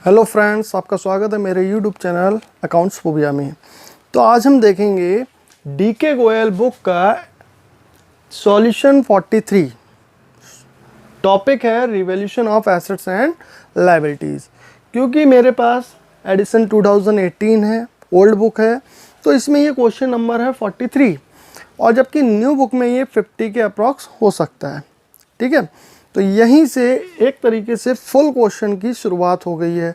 Hello friends, आपका स्वागत है मेरे यूट्यूब चैनल अकाउंट्स फोबिया में। तो आज हम देखेंगे डीके गोयल बुक का सॉल्यूशन 43। टॉपिक है revaluation of assets and liabilities. क्योंकि मेरे पास एडिशन 2018 है, ओल्ड बुक है, तो इसमें ये क्वेश्चन नंबर है 43 और जबकि न्यू बुक में ये 50 के अप्रॉक्स हो सकता है। ठीक है, तो यहीं से एक तरीके से फुल क्वेश्चन की शुरुआत हो गई है।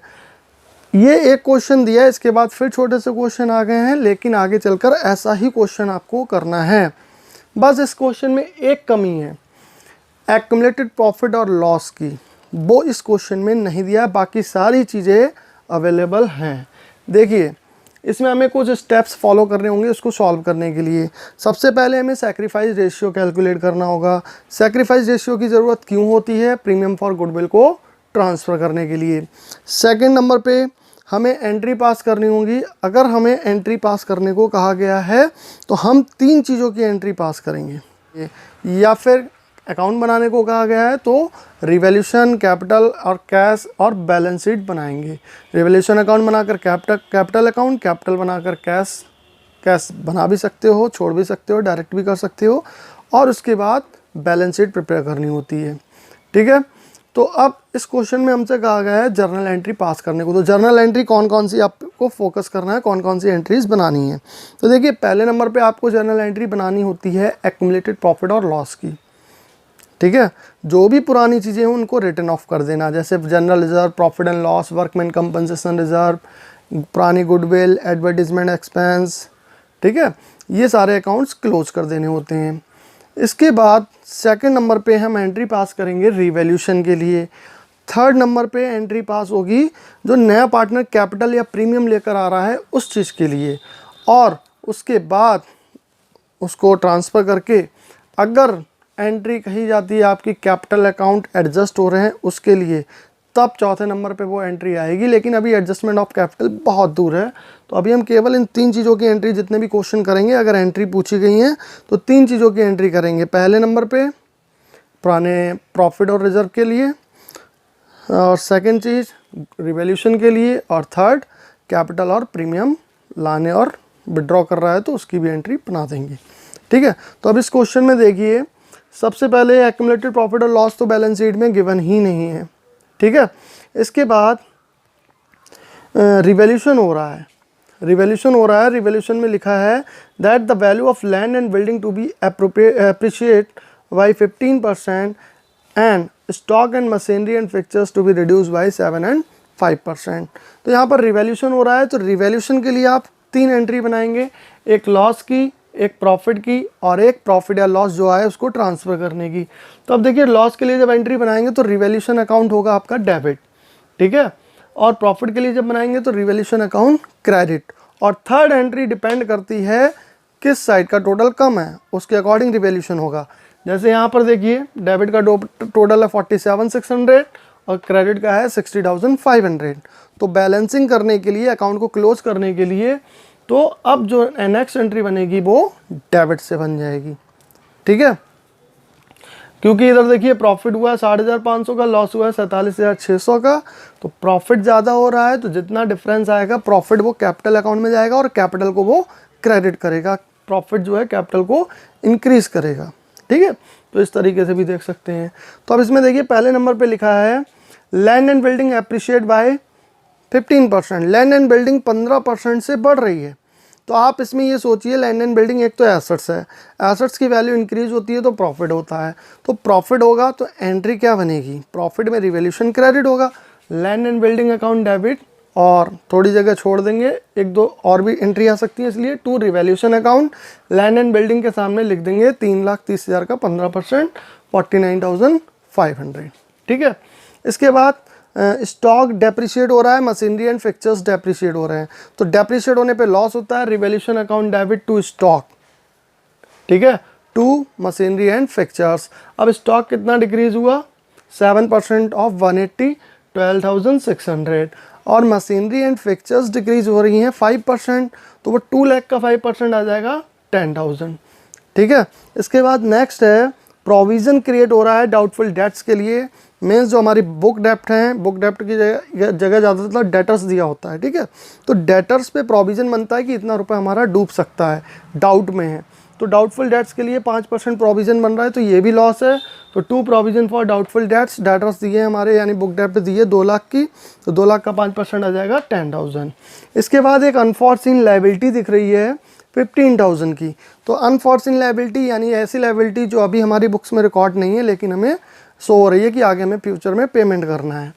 ये एक क्वेश्चन दिया है, इसके बाद फिर छोटे से क्वेश्चन आ गए हैं, लेकिन आगे चलकर ऐसा ही क्वेश्चन आपको करना है। बस इस क्वेश्चन में एक कमी है, एक्युमुलेटेड प्रॉफिट और लॉस की, वो इस क्वेश्चन में नहीं दिया, बाकी सारी चीज़ें अवेलेबल हैं। देखिए, इसमें हमें कुछ स्टेप्स फॉलो करने होंगे उसको सॉल्व करने के लिए। सबसे पहले हमें सैक्रिफाइस रेशियो कैलकुलेट करना होगा। सैक्रिफाइस रेशियो की ज़रूरत क्यों होती है? प्रीमियम फॉर गुडविल को ट्रांसफ़र करने के लिए। सेकंड नंबर पे हमें एंट्री पास करनी होगी। अगर हमें एंट्री पास करने को कहा गया है तो हम तीन चीज़ों की एंट्री पास करेंगे, या फिर अकाउंट बनाने को कहा गया है तो रिवैल्यूएशन, कैपिटल और कैश और बैलेंस शीट बनाएंगे। रिवैल्यूएशन अकाउंट बनाकर कैपिटल अकाउंट, कैपिटल बनाकर कैश बना भी सकते हो, छोड़ भी सकते हो, डायरेक्ट भी कर सकते हो, और उसके बाद बैलेंस शीट प्रिपेयर करनी होती है। ठीक है, तो अब इस क्वेश्चन में हमसे कहा गया है जर्नल एंट्री पास करने को। तो जर्नल एंट्री कौन कौन सी आपको फोकस करना है, कौन कौन सी एंट्रीज बनानी है। तो देखिए, पहले नंबर पे आपको जर्नल एंट्री बनानी होती है एक्युमुलेटेड प्रॉफिट और लॉस की। ठीक है, जो भी पुरानी चीज़ें हैं उनको रिटर्न ऑफ कर देना, जैसे general reserve, profit and loss, workman compensation reserve, पुरानी गुडविल, एडवर्टीजमेंट एक्सपेंस। ठीक है, ये सारे अकाउंट्स क्लोज कर देने होते हैं। इसके बाद सेकंड नंबर पे हम एंट्री पास करेंगे रिवैल्यूएशन के लिए। थर्ड नंबर पे एंट्री पास होगी जो नया पार्टनर कैपिटल या प्रीमियम लेकर आ रहा है उस चीज़ के लिए, और उसके बाद उसको ट्रांसफ़र करके अगर एंट्री कही जाती है आपकी कैपिटल अकाउंट एडजस्ट हो रहे हैं उसके लिए, तब चौथे नंबर पे वो एंट्री आएगी। लेकिन अभी एडजस्टमेंट ऑफ कैपिटल बहुत दूर है, तो अभी हम केवल इन तीन चीज़ों की एंट्री, जितने भी क्वेश्चन करेंगे अगर एंट्री पूछी गई हैं तो तीन चीज़ों की एंट्री करेंगे। पहले नंबर पे पुराने प्रॉफिट और रिजर्व के लिए, और सेकंड चीज़ रिवैल्यूएशन के लिए, और थर्ड कैपिटल और प्रीमियम लाने और विड्रॉ कर रहा है तो उसकी भी एंट्री बना देंगे। ठीक है, तो अब इस क्वेश्चन में देखिए, सबसे पहले एक्युमुलेटेड प्रॉफिट और लॉस तो बैलेंस शीट में गिवन ही नहीं है। ठीक है, इसके बाद रिवैल्यूएशन हो रहा है। रिवैल्यूएशन में लिखा है that the value of land and building to be appreciate by 15% and stock and machinery and fixtures to be reduce by 7 and 5%। तो यहाँ पर रिवैल्यूएशन हो रहा है, तो रिवैल्यूएशन के लिए आप तीन एंट्री बनाएंगे, एक लॉस की, एक प्रॉफिट की, और एक प्रॉफिट या लॉस जो आए उसको ट्रांसफ़र करने की। तो अब देखिए, लॉस के लिए जब एंट्री बनाएंगे तो रिवैल्यूएशन अकाउंट होगा आपका डेबिट। ठीक है, और प्रॉफिट के लिए जब बनाएंगे तो रिवैल्यूएशन अकाउंट क्रेडिट। और थर्ड एंट्री डिपेंड करती है किस साइड का टोटल कम है, उसके अकॉर्डिंग रिवैल्यूएशन होगा। जैसे यहाँ पर देखिए, डेबिट का टोटल है 47,600 और क्रेडिट का है 60,500। तो बैलेंसिंग करने के लिए, अकाउंट को क्लोज करने के लिए, तो अब जो नेक्स्ट एंट्री बनेगी वो डेबिट से बन जाएगी। ठीक है, क्योंकि इधर देखिए प्रॉफिट हुआ है 60,500 का, लॉस हुआ है 47,600 का, तो प्रॉफिट ज़्यादा हो रहा है, तो जितना डिफरेंस आएगा प्रॉफिट वो कैपिटल अकाउंट में जाएगा और कैपिटल को वो क्रेडिट करेगा। प्रॉफिट जो है कैपिटल को इंक्रीज करेगा। ठीक है, तो इस तरीके से भी देख सकते हैं। तो अब इसमें देखिए, पहले नंबर पर लिखा है land and building appreciate by 15%। Land and building 15% से बढ़ रही है। तो आप इसमें ये सोचिए, लैंड एंड बिल्डिंग एक तो एसेट्स है, एसेट्स की वैल्यू इंक्रीज होती है तो प्रॉफिट होता है। तो प्रॉफिट होगा तो एंट्री क्या बनेगी? प्रॉफिट में रिवैल्यूएशन क्रेडिट होगा, land and building account debit, और थोड़ी जगह छोड़ देंगे, एक दो और भी एंट्री आ सकती है, इसलिए to revaluation account, land and building के सामने लिख देंगे 3,30,000 का 15%, 49,500। ठीक है, इसके बाद स्टॉक डेप्रिशिएट हो रहा है, मशीनरी एंड फिक्चर्स डेप्रिशिएट हो रहे हैं। तो डेप्रिशिएट होने पे लॉस होता है, revaluation account debit to stock. ठीक है, टू मशीनरी एंड फिक्चर्स। अब स्टॉक कितना डिक्रीज हुआ? 7% ऑफ 180, 12,600, और मशीनरी एंड फिक्चर्स डिक्रीज हो रही हैं 5%, तो वो 2 लाख का 5% आ जाएगा 10,000। ठीक है, इसके बाद नेक्स्ट है प्रोविज़न क्रिएट हो रहा है डाउटफुल डेट्स के लिए। मीन्स जो हमारी बुक डेप्ट हैं, बुक डेप्ट की जगह ज़्यादातर डेटर्स दिया होता है, ठीक है। तो डेटर्स पे प्रोविज़न बनता है कि इतना रुपये हमारा डूब सकता है, डाउट में है। तो डाउटफुल डेट्स के लिए 5% प्रोविज़न बन रहा है, तो ये भी लॉस है। तो 2 provision for doubtful debts, debtors दिए हमारे यानी बुक डेप्ट दी है 2 लाख की, तो 2 लाख का 5% आ जाएगा 10,000। इसके बाद एक अनफॉर्सिन लायबिलिटी दिख रही है 15,000 की। तो अनफॉर्सिन लायबिलिटी यानी ऐसी लायबिलिटी जो अभी हमारी बुक्स में रिकॉर्ड नहीं है लेकिन हमें शो हो रही है कि आगे हमें फ्यूचर में पेमेंट करना है,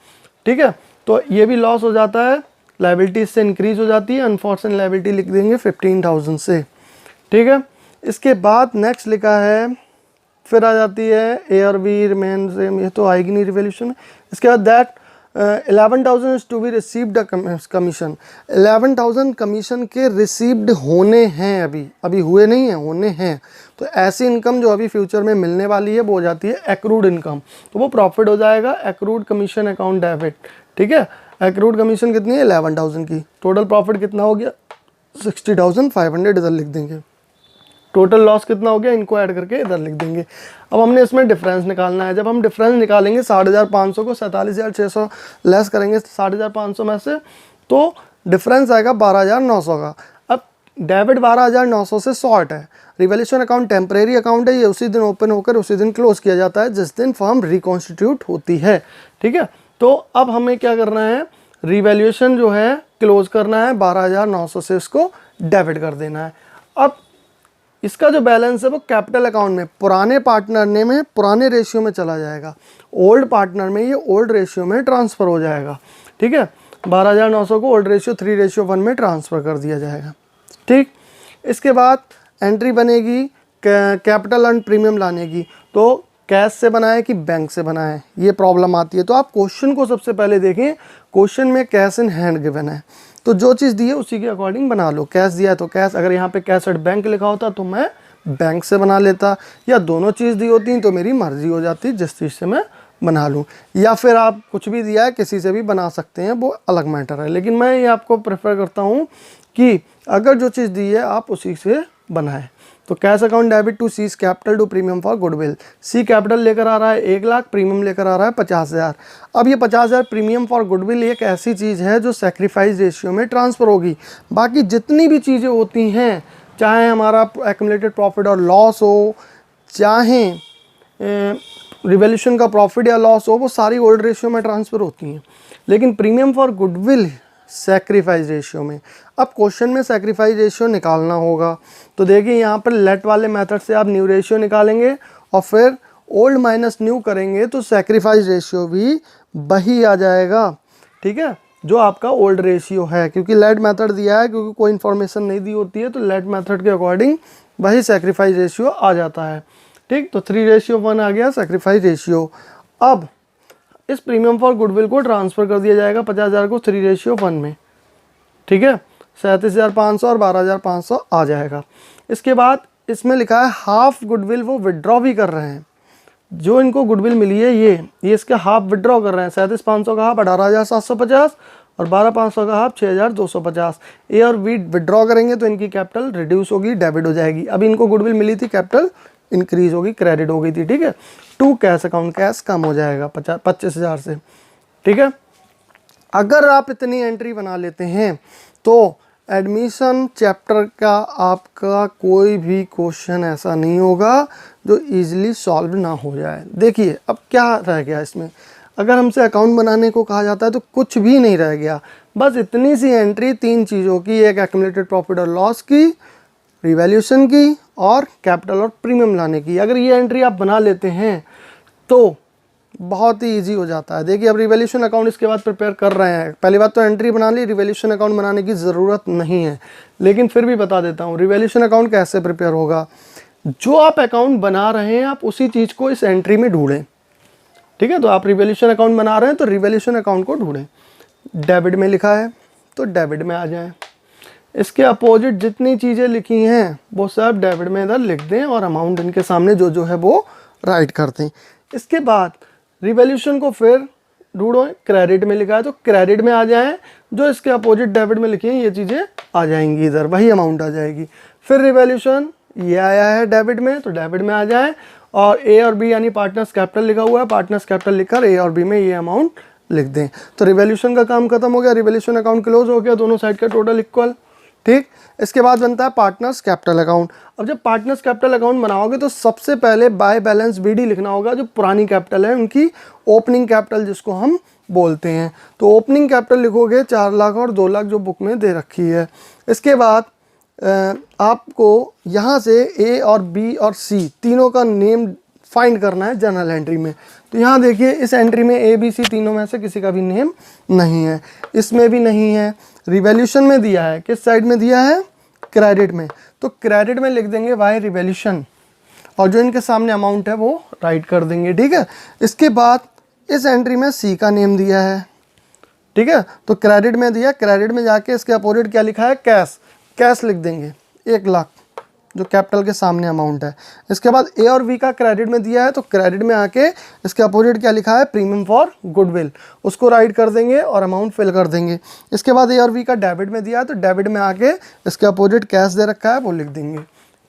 ठीक है। तो ये भी लॉस हो जाता है, लायबिलिटी इससे इंक्रीज हो जाती है। अनफॉर्सिन लायबिलिटी लिख देंगे 15,000 से, ठीक है। इसके बाद नेक्स्ट लिखा है, फिर आ जाती है ARV रिमेन सेम, ये तो आएगी नहीं रिवॉल्यूशन में। इसके बाद that 11,000 is to be received commission. 11,000 commission के रिसीव्ड होने हैं, अभी हुए नहीं हैं, होने हैं। तो ऐसी इनकम जो अभी फ्यूचर में मिलने वाली है वो हो जाती है एक्रूड इनकम, तो वो प्रॉफिट हो जाएगा एक्रूड कमीशन अकाउंट डेबिट, ठीक है। एक्रूड कमीशन कितनी है 11,000 की, टोटल प्रॉफिट कितना हो गया 60,500, इधर लिख देंगे। टोटल लॉस कितना हो गया, इनको ऐड करके इधर लिख देंगे। अब हमने इसमें डिफरेंस निकालना है। जब हम डिफरेंस निकालेंगे 60,500 को 47,600 लेस करेंगे 60,500 में से, तो डिफरेंस आएगा 12,900 का। अब डेबिट 12,900 से शॉर्ट है। रिवॉल्यूशन अकाउंट टेम्परेरी अकाउंट है, ये उसी दिन ओपन होकर उसी दिन क्लोज किया जाता है जिस दिन फर्म रिकॉन्स्टिट्यूट होती है, ठीक है। तो अब हमें क्या करना है, रिवॉल्यूशन जो है क्लोज करना है, 12,900 से इसको डेबिट कर देना है। अब इसका जो बैलेंस है वो कैपिटल अकाउंट में पुराने पार्टनर ने में पुराने रेशियो में चला जाएगा, ओल्ड पार्टनर में ये ओल्ड रेशियो में ट्रांसफ़र हो जाएगा, ठीक है। 12,900 को ओल्ड रेशियो 3:1 में ट्रांसफ़र कर दिया जाएगा, ठीक। इसके बाद एंट्री बनेगी कैपिटल एंड प्रीमियम लाने की। तो कैश से बनाए कि बैंक से बनाए, ये प्रॉब्लम आती है। तो आप क्वेश्चन को सबसे पहले देखें, क्वेश्चन में कैश इन हैंड गिवन है, तो जो चीज़ दी है उसी के अकॉर्डिंग बना लो। कैश दिया है तो कैश, अगर यहाँ पे कैश एट बैंक लिखा होता तो मैं बैंक से बना लेता, या दोनों चीज़ दी होती तो मेरी मर्जी हो जाती जिस चीज़ से मैं बना लूँ। या फिर आप कुछ भी दिया है किसी से भी बना सकते हैं, वो अलग मैटर है। लेकिन मैं ये आपको प्रेफर करता हूँ कि अगर जो चीज़ दी है आप उसी से बनाएं। तो cash account debit to C's capital to premium for goodwill. C capital लेकर आ रहा है 1 लाख, प्रीमियम लेकर आ रहा है 50,000। अब ये 50,000 प्रीमियम फॉर गुडविल एक ऐसी चीज़ है जो सेक्रीफाइस रेशियो में ट्रांसफ़र होगी। बाकी जितनी भी चीज़ें होती हैं, चाहे हमारा एक्युमुलेटेड प्रॉफिट और लॉस हो, चाहे रिवॉल्यूशन का प्रॉफिट या लॉस हो, वो सारी ओल्ड रेशियो में ट्रांसफ़र होती हैं। लेकिन premium for goodwill sacrifice ratio में। अब क्वेश्चन में सैक्रिफाइस रेशियो निकालना होगा, तो देखिए यहाँ पर लेट वाले मेथड से आप न्यू रेशियो निकालेंगे और फिर ओल्ड माइनस न्यू करेंगे तो सैक्रिफाइस रेशियो भी वही आ जाएगा, ठीक है, जो आपका ओल्ड रेशियो है। क्योंकि लेट मेथड दिया है, क्योंकि कोई इन्फॉर्मेशन नहीं दी होती है, तो लेट मेथड के अकॉर्डिंग वही सैक्रिफाइस रेशियो आ जाता है, ठीक। तो 3:1 आ गया सैक्रिफाइस रेशियो। अब इस प्रीमियम फॉर गुडविल को ट्रांसफ़र कर दिया जाएगा 50,000 को 3:1 में, ठीक है। 37,500 और 12,500 आ जाएगा। इसके बाद इसमें लिखा है हाफ गुडविल वो विड्रॉ भी कर रहे हैं। जो इनको गुडविल मिली है ये इसके हाफ विड्रॉ कर रहे हैं। 37,500 का हाफ 18,750 और 12,500 का हाफ 6,250। ए और बी विड्रॉ करेंगे तो इनकी कैपिटल रिड्यूस होगी, डेबिट हो जाएगी। अभी इनको गुडविल मिली थी, कैपिटल इंक्रीज होगी, क्रेडिट हो गई थी, ठीक है। टू कैश अकाउंट, कैश कम हो जाएगा 25,000 से, ठीक है। अगर आप इतनी एंट्री बना लेते हैं तो एडमिशन चैप्टर का आपका कोई भी क्वेश्चन ऐसा नहीं होगा जो इजीली सॉल्व ना हो जाए। देखिए अब क्या रह गया इसमें, अगर हमसे अकाउंट बनाने को कहा जाता है तो कुछ भी नहीं रह गया, बस इतनी सी एंट्री 3 चीज़ों की, एक एक्युमुलेटेड प्रॉफिट और लॉस की, रिवैल्यूएशन की और कैपिटल और प्रीमियम लाने की। अगर ये एंट्री आप बना लेते हैं तो बहुत ही इजी हो जाता है। देखिए अब रिवैल्यूएशन अकाउंट इसके बाद प्रिपेयर कर रहे हैं। पहली बात तो एंट्री बना ली, रिवैल्यूएशन अकाउंट बनाने की ज़रूरत नहीं है, लेकिन फिर भी बता देता हूँ रिवैल्यूएशन अकाउंट कैसे प्रिपेयर होगा। जो आप अकाउंट बना रहे हैं आप उसी चीज़ को इस एंट्री में ढूंढें, ठीक है। तो आप रिवैल्यूएशन अकाउंट बना रहे हैं तो रिवैल्यूएशन अकाउंट को ढूंढें। डेबिट में लिखा है तो डेबिट में आ जाएं, इसके अपोजिट जितनी चीज़ें लिखी हैं वो सब डेबिट में इधर लिख दें और अमाउंट इनके सामने जो जो है वो राइट कर दें। इसके बाद रिवैल्यूएशन को फिर ढूंढो, क्रेडिट में लिखा है तो क्रेडिट में आ जाएं, जो इसके अपोजिट डेबिट में लिखी हैं ये चीज़ें आ जाएंगी, इधर वही अमाउंट आ जाएगी। फिर रिवैल्यूएशन ये आया है डेबिट में तो डेबिट में आ जाएं और ए और बी यानी पार्टनर्स कैपिटल लिखा हुआ है, पार्टनर्स कैपिटल लिखकर ए और बी में ये अमाउंट लिख दें। तो रिवैल्यूएशन का काम खत्म हो गया, रिवैल्यूएशन अकाउंट क्लोज हो गया, दोनों साइड का टोटल इक्वल। ठीक, इसके बाद बनता है पार्टनर्स कैपिटल अकाउंट। अब जब पार्टनर्स कैपिटल अकाउंट बनाओगे तो सबसे पहले बाय बैलेंस बीडी लिखना होगा, जो पुरानी कैपिटल है उनकी ओपनिंग कैपिटल जिसको हम बोलते हैं। तो ओपनिंग कैपिटल लिखोगे 4 लाख और 2 लाख जो बुक में दे रखी है। इसके बाद आपको यहाँ से ए और बी और सी तीनों का नेम फाइंड करना है जर्नल एंट्री में। तो यहाँ देखिए इस एंट्री में ए बी सी तीनों में से किसी का भी नेम नहीं है, इसमें भी नहीं है। रिवैल्यूएशन में दिया है, किस साइड में दिया है? क्रेडिट में। तो क्रेडिट में लिख देंगे बाय रिवैल्यूएशन और जो इनके सामने अमाउंट है वो राइट कर देंगे। ठीक है, इसके बाद इस एंट्री में सी का नेम दिया है। ठीक है, तो क्रेडिट में दिया, क्रेडिट में जाके इसके अपोजिट क्या लिखा है? कैश। कैश लिख देंगे 1 लाख जो कैपिटल के सामने अमाउंट है। इसके बाद ए और बी का क्रेडिट में दिया है, तो क्रेडिट में आके इसके अपोजिट क्या लिखा है? प्रीमियम फॉर गुडविल, उसको राइट कर देंगे और अमाउंट फिल कर देंगे। इसके बाद ए और बी का डेबिट में दिया है, तो डेबिट में आके इसके अपोजिट कैश दे रखा है वो लिख देंगे।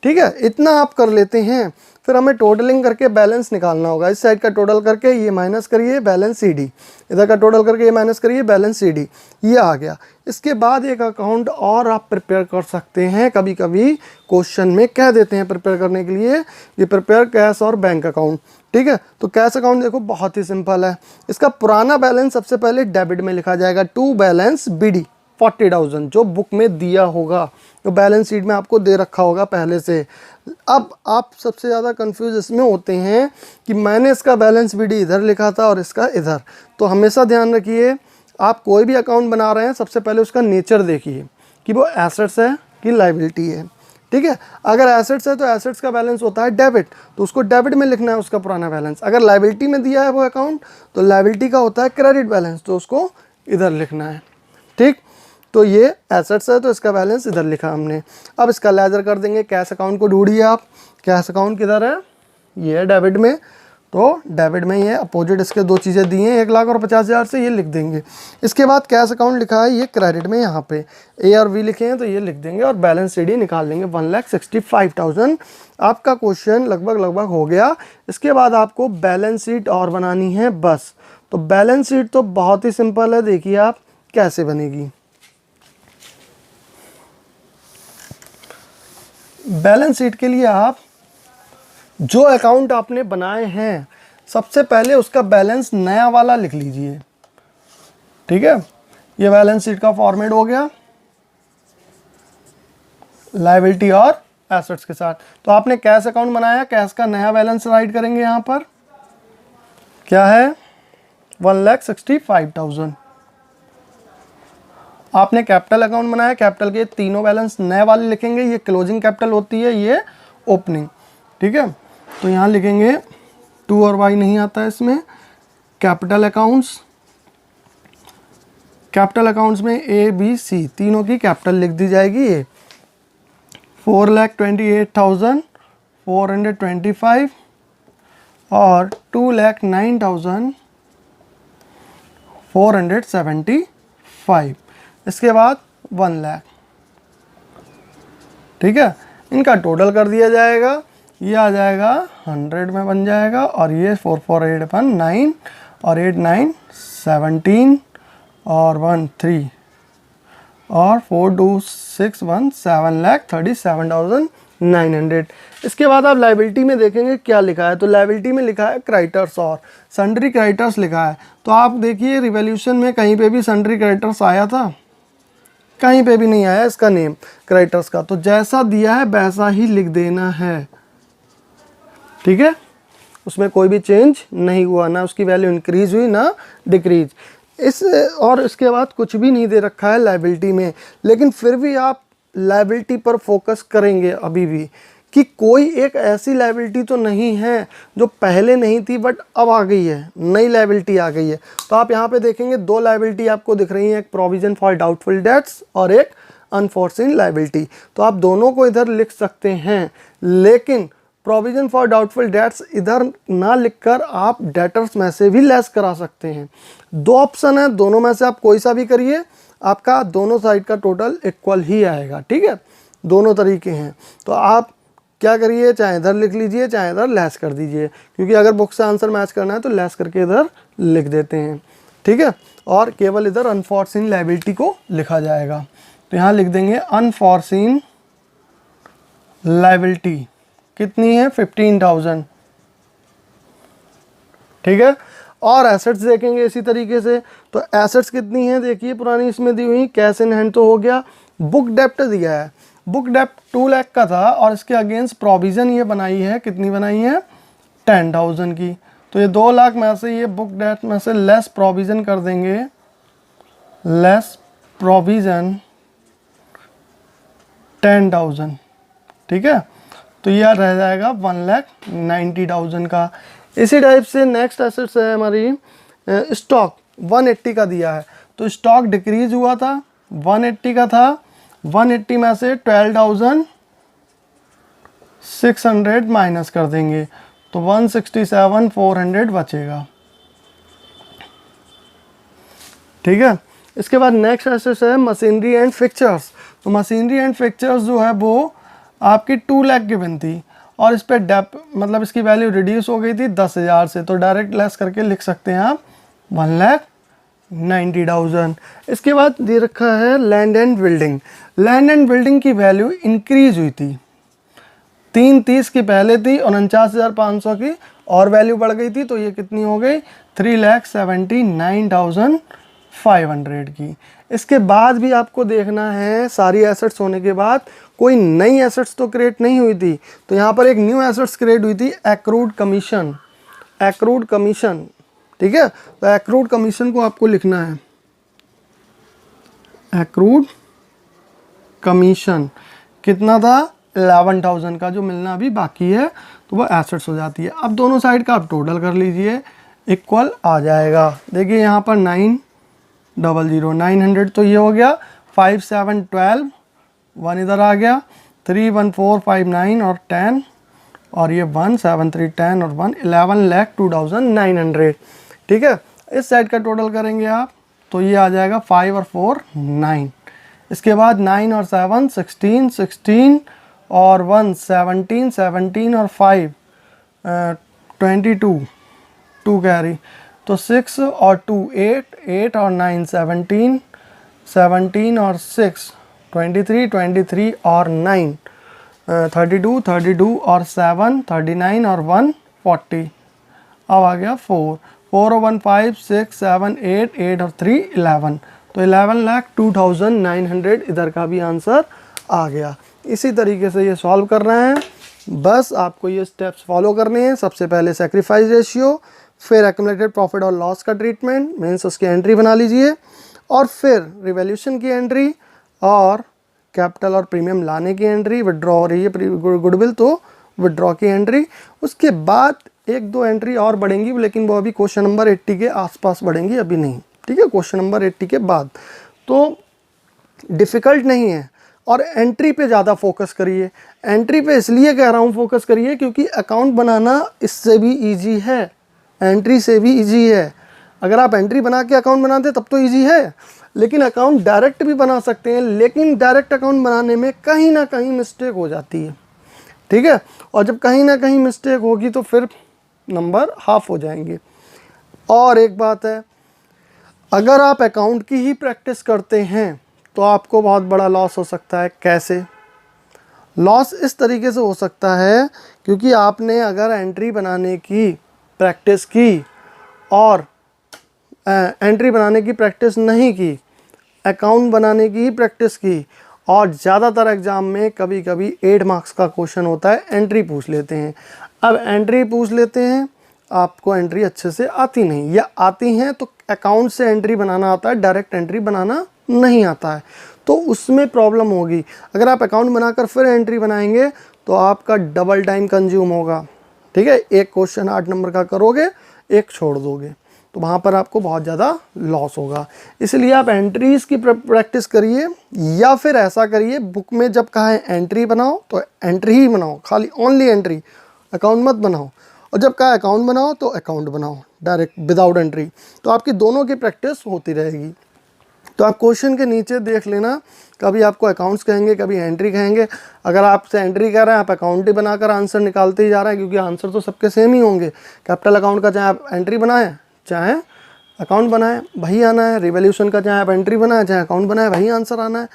ठीक है, इतना आप कर लेते हैं। फिर हमें टोटलिंग करके बैलेंस निकालना होगा। इस साइड का टोटल करके ये माइनस करिए, बैलेंस सी डी, इधर का टोटल करके ये माइनस करिए, बैलेंस सी डी, ये आ गया। इसके बाद एक अकाउंट और आप प्रिपेयर कर सकते हैं, कभी कभी क्वेश्चन में कह देते हैं प्रिपेयर करने के लिए, ये प्रिपेयर कैश और बैंक अकाउंट। ठीक है, तो कैश अकाउंट देखो बहुत ही सिंपल है। इसका पुराना बैलेंस सबसे पहले डेबिट में लिखा जाएगा, टू बैलेंस बी डी 40,000 जो बुक में दिया होगा, जो बैलेंस शीट में आपको दे रखा होगा पहले से। अब आप सबसे ज़्यादा कंफ्यूज इसमें होते हैं कि मैंने इसका बैलेंस बीडी इधर लिखा था और इसका इधर। तो हमेशा ध्यान रखिए, आप कोई भी अकाउंट बना रहे हैं सबसे पहले उसका नेचर देखिए कि वो एसेट्स है कि लायबिलिटी है। ठीक है, अगर एसेट्स है तो एसेट्स का बैलेंस होता है डेबिट, तो उसको डेबिट में लिखना है उसका पुराना बैलेंस। अगर लायबिलिटी में दिया है वो अकाउंट तो लायबिलिटी का होता है क्रेडिट बैलेंस, तो उसको इधर लिखना है। ठीक, तो ये एसेट्स है तो इसका बैलेंस इधर लिखा हमने। अब इसका लेजर कर देंगे। कैश अकाउंट को ढूंढिए आप, कैश अकाउंट किधर है? ये है डेबिट में, तो डेबिट में ये अपोजिट इसके दो चीज़ें दी हैं 1,50,000 से, ये लिख देंगे। इसके बाद कैश अकाउंट लिखा है ये क्रेडिट में, यहाँ पे ए और बी लिखे हैं तो ये लिख देंगे और बैलेंस सी डी निकाल देंगे 1,65,000। आपका क्वेश्चन लगभग हो गया। इसके बाद आपको बैलेंस शीट और बनानी है बस। तो बैलेंस शीट तो बहुत ही सिंपल है, देखिए आप कैसे बनेगी। बैलेंस शीट के लिए आप जो अकाउंट आपने बनाए हैं सबसे पहले उसका बैलेंस नया वाला लिख लीजिए। ठीक है, ये बैलेंस शीट का फॉर्मेट हो गया लायबिलिटी और एसेट्स के साथ। तो आपने कैश अकाउंट बनाया, कैश का नया बैलेंस राइट करेंगे। यहाँ पर क्या है? 1,65,000। आपने कैपिटल अकाउंट बनाया, कैपिटल के तीनों बैलेंस नए वाले लिखेंगे। ये क्लोजिंग कैपिटल होती है, ये ओपनिंग। ठीक है, तो यहाँ लिखेंगे 2 और y नहीं आता है इसमें। कैपिटल अकाउंट्स, कैपिटल अकाउंट्स में ए बी सी तीनों की कैपिटल लिख दी जाएगी। ये 4,28,425 और 2,09,475। इसके बाद 1 लाख। ठीक है, इनका टोटल कर दिया जाएगा, ये आ जाएगा 100 में बन जाएगा और ये 448/9 और 8 9 17 और 1 3 और 4 2 6 1 7,37,900। इसके बाद आप लायबिलिटी में देखेंगे क्या लिखा है। तो लायबिलिटी में लिखा है क्रेडिटर्स और सन्ड्री क्रेडिटर्स लिखा है। तो आप देखिए रिवैल्यूएशन में कहीं पे भी सन्ड्री क्रेडिटर्स आया था? कहीं पे भी नहीं आया इसका नेम क्रेडिटर्स का। तो जैसा दिया है वैसा ही लिख देना है। ठीक है, उसमें कोई भी चेंज नहीं हुआ, ना उसकी वैल्यू इंक्रीज हुई ना डिक्रीज। और इसके बाद कुछ भी नहीं दे रखा है लायबिलिटी में, लेकिन फिर भी आप लायबिलिटी पर फोकस करेंगे अभी भी कि कोई एक ऐसी लायबिलिटी तो नहीं है जो पहले नहीं थी बट अब आ गई है, नई लायबिलिटी आ गई है। तो आप यहाँ पे देखेंगे 2 लायबिलिटी आपको दिख रही हैं, एक प्रोविजन फॉर डाउटफुल डेट्स और एक अनफोर्सिन लायबिलिटी। तो आप दोनों को इधर लिख सकते हैं, लेकिन प्रोविजन फॉर डाउटफुल डेट्स इधर ना लिखकर आप डेटर्स में से भी लेस करा सकते हैं। 2 ऑप्शन है, दोनों में से आप कोई सा भी करिए, आपका दोनों साइड का टोटल इक्वल ही आएगा। ठीक है, दोनों तरीके हैं। तो आप क्या करिए, चाहे इधर लिख लीजिए चाहे इधर लेस कर दीजिए, क्योंकि अगर बुक से आंसर मैच करना है तो लेस करके इधर लिख देते हैं, ठीक है। और केवल इधर अनफॉर्सीन लायबिलिटी को लिखा जाएगा, तो यहाँ लिख देंगे अनफॉर्सीन लायबिलिटी कितनी है 15,000, ठीक है। और एसेट्स देखेंगे इसी तरीके से, तो एसेट्स कितनी है देखिए, पुरानी इसमें दी हुई, कैश इन हैंड तो हो गया, बुक डेप्ट दिया है, बुक डेप्ट 2 लाख का था और इसके अगेंस्ट प्रोविज़न ये बनाई है, कितनी बनाई है 10,000 की, तो ये 2 लाख में से ये बुक डेप्ट में से लेस प्रोविज़न कर देंगे, लेस प्रोविज़न 10,000, ठीक है। तो यह रह जाएगा 1,90,000 का। इसी टाइप से नेक्स्ट एसेट्स है हमारी स्टॉक, 180 का दिया है, तो स्टॉक डिक्रीज हुआ था, 180 का था, 180 में से 12,600 माइनस कर देंगे, तो 167,400 बचेगा, ठीक है। इसके बाद नेक्स्ट एसेट्स है मशीनरी एंड फिक्चर्स, तो मशीनरी एंड फिक्चर्स जो है वो आपकी 2 लाख की बनती और इस पर डेप मतलब इसकी वैल्यू रिड्यूस हो गई थी 10,000 से, तो डायरेक्ट लेस करके लिख सकते हैं आप 1,90,000। इसके बाद दे रखा है land and building, land and building की वैल्यू इंक्रीज हुई थी, 330 की पहले थी, 49,500 की और वैल्यू बढ़ गई थी, तो ये कितनी हो गई 3,79,500 की। इसके बाद भी आपको देखना है सारी एसेट्स होने के बाद कोई नई एसेट्स तो क्रिएट नहीं हुई थी, तो यहाँ पर एक न्यू एसेट्स क्रिएट हुई थी, एक्रूड कमीशन, एक्रूड कमीशन, ठीक है। तो एक्रूड कमीशन को आपको लिखना है, एक्रूड कमीशन कितना था 11,000 का, जो मिलना अभी बाकी है, तो वो एसेट्स हो जाती है। अब दोनों साइड का आप टोटल कर लीजिए, इक्वल आ जाएगा। देखिए यहाँ पर 900 तो ये हो गया, 5712 1 इधर आ गया, 31459 और 10 और ये 17310 और 1 11,02,900, ठीक है। इस साइड का टोटल करेंगे आप तो ये आ जाएगा 5 और 4 9, इसके बाद 9 और 7 16 16 और 1 17 17 और 5 22 2 कैरी, तो 6 और 2 8 8 और 9 17 17 और 6 23 23 और 9 32 32 और 7 39 और 1 40, अब आ गया 4 4 और 1 5 6 7 8 8 और 3 11, तो 11,02,900 इधर का भी आंसर आ गया। इसी तरीके से ये सॉल्व करना है, बस आपको ये स्टेप्स फॉलो करने हैं। सबसे पहले सेक्रीफाइस रेशियो, फिर एक्यूमुलेटेड प्रॉफिट और लॉस का ट्रीटमेंट मीन्स उसकी एंट्री बना लीजिए, और फिर रिवैल्यूएशन की एंट्री और कैपिटल और प्रीमियम लाने की एंट्री, विड्रॉ हो रही है गुडविल तो विड्रॉ की एंट्री। उसके बाद 1-2 एंट्री और बढ़ेंगी, लेकिन वो अभी क्वेश्चन नंबर 80 के आसपास बढ़ेंगी, अभी नहीं, ठीक है, क्वेश्चन नंबर 80 के बाद। तो डिफ़िकल्ट नहीं है, और एंट्री पे ज़्यादा फोकस करिए। एंट्री पे इसलिए कह रहा हूँ फोकस करिए क्योंकि अकाउंट बनाना इससे भी ईजी है, एंट्री से भी ईजी है। अगर आप एंट्री बना के अकाउंट बनाते तब तो ईजी है, लेकिन अकाउंट डायरेक्ट भी बना सकते हैं, लेकिन डायरेक्ट अकाउंट बनाने में कहीं ना कहीं मिस्टेक हो जाती है, ठीक है। और जब कहीं ना कहीं मिस्टेक होगी तो फिर नंबर हाफ हो जाएंगे। और एक बात है, अगर आप अकाउंट की ही प्रैक्टिस करते हैं तो आपको बहुत बड़ा लॉस हो सकता है। कैसे लॉस? इस तरीके से हो सकता है क्योंकि आपने अगर एंट्री बनाने की प्रैक्टिस की और एंट्री बनाने की प्रैक्टिस नहीं की, अकाउंट बनाने की ही प्रैक्टिस की, और ज़्यादातर एग्ज़ाम में कभी कभी 8 मार्क्स का क्वेश्चन होता है, एंट्री पूछ लेते हैं। अब एंट्री पूछ लेते हैं, आपको एंट्री अच्छे से आती नहीं, या आती हैं तो अकाउंट से एंट्री बनाना आता है, डायरेक्ट एंट्री बनाना नहीं आता है, तो उसमें प्रॉब्लम होगी। अगर आप अकाउंट बनाकर फिर एंट्री बनाएंगे तो आपका डबल टाइम कंज्यूम होगा, ठीक है। एक क्वेश्चन 8 नंबर का करोगे, एक छोड़ दोगे, तो वहाँ पर आपको बहुत ज़्यादा लॉस होगा। इसलिए आप एंट्रीज़ की प्रैक्टिस करिए, या फिर ऐसा करिए, बुक में जब कहा है एंट्री बनाओ तो एंट्री ही बनाओ, खाली ओनली एंट्री, अकाउंट मत बनाओ। और जब कहा अकाउंट बनाओ तो अकाउंट बनाओ डायरेक्ट विदाउट एंट्री, तो आपकी दोनों की प्रैक्टिस होती रहेगी। तो आप क्वेश्चन के नीचे देख लेना, कभी आपको अकाउंट्स कहेंगे, कभी एंट्री कहेंगे। अगर आपसे एंट्री कह रहे हैं, आप अकाउंट ही बनाकर आंसर निकालते ही जा रहे हैं, क्योंकि आंसर तो सबके सेम ही होंगे। कैपिटल अकाउंट का चाहे आप एंट्री बनाएं चाहे अकाउंट बनाएं, वही आना है। रिवोल्यूशन का चाहे आप एंट्री बनाएं चाहे अकाउंट बनाएं, वही आंसर आना है।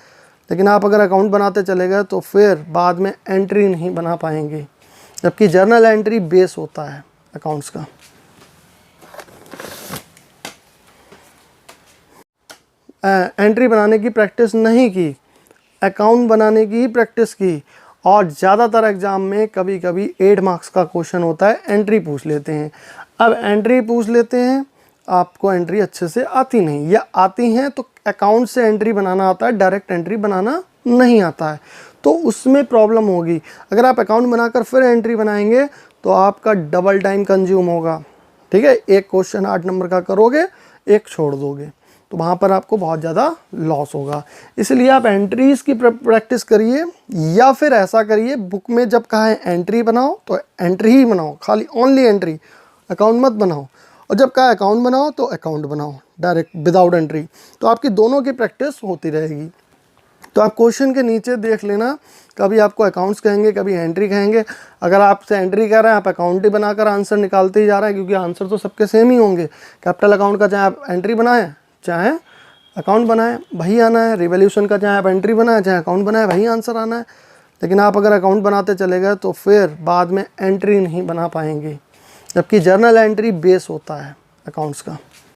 लेकिन आप अगर अकाउंट बनाते चले गए तो फिर बाद में एंट्री नहीं बना पाएंगे, जबकि जर्नल एंट्री बेस होता है अकाउंट्स का। एंट्री बनाने की प्रैक्टिस नहीं की, अकाउंट बनाने की ही प्रैक्टिस की। और ज़्यादातर एग्ज़ाम में कभी कभी 8 मार्क्स का क्वेश्चन होता है, एंट्री पूछ लेते हैं। अब एंट्री पूछ लेते हैं, आपको एंट्री अच्छे से आती नहीं, या आती हैं तो अकाउंट से एंट्री बनाना आता है, डायरेक्ट एंट्री बनाना नहीं आता है, तो उसमें प्रॉब्लम होगी। अगर आप अकाउंट बनाकर फिर एंट्री बनाएंगे तो आपका डबल टाइम कंज्यूम होगा। ठीक है, एक क्वेश्चन 8 नंबर का करोगे, एक छोड़ दोगे, तो वहाँ पर आपको बहुत ज़्यादा लॉस होगा। इसलिए आप एंट्रीज़ की प्रैक्टिस करिए, या फिर ऐसा करिए, बुक में जब कहा है एंट्री बनाओ तो एंट्री ही बनाओ, खाली ओनली एंट्री, अकाउंट मत बनाओ। और जब कहा अकाउंट बनाओ तो अकाउंट बनाओ डायरेक्ट विदाउट एंट्री, तो आपकी दोनों की प्रैक्टिस होती रहेगी। तो आप क्वेश्चन के नीचे देख लेना, कभी आपको अकाउंट्स कहेंगे, कभी एंट्री कहेंगे। अगर आपसे एंट्री कर रहे हैं, आप अकाउंट ही बनाकर आंसर निकालते ही जा रहे हैं, क्योंकि आंसर तो सबके सेम ही होंगे। कैपिटल अकाउंट का चाहे आप एंट्री बनाएं चाहे अकाउंट बनाएं, वही आना है। रिवोल्यूशन का चाहे आप एंट्री बनाएं चाहे अकाउंट बनाएं, वही आंसर आना है। लेकिन आप अगर अकाउंट बनाते चले गए तो फिर बाद में एंट्री नहीं बना पाएंगे, जबकि जर्नल एंट्री बेस होता है अकाउंट्स का।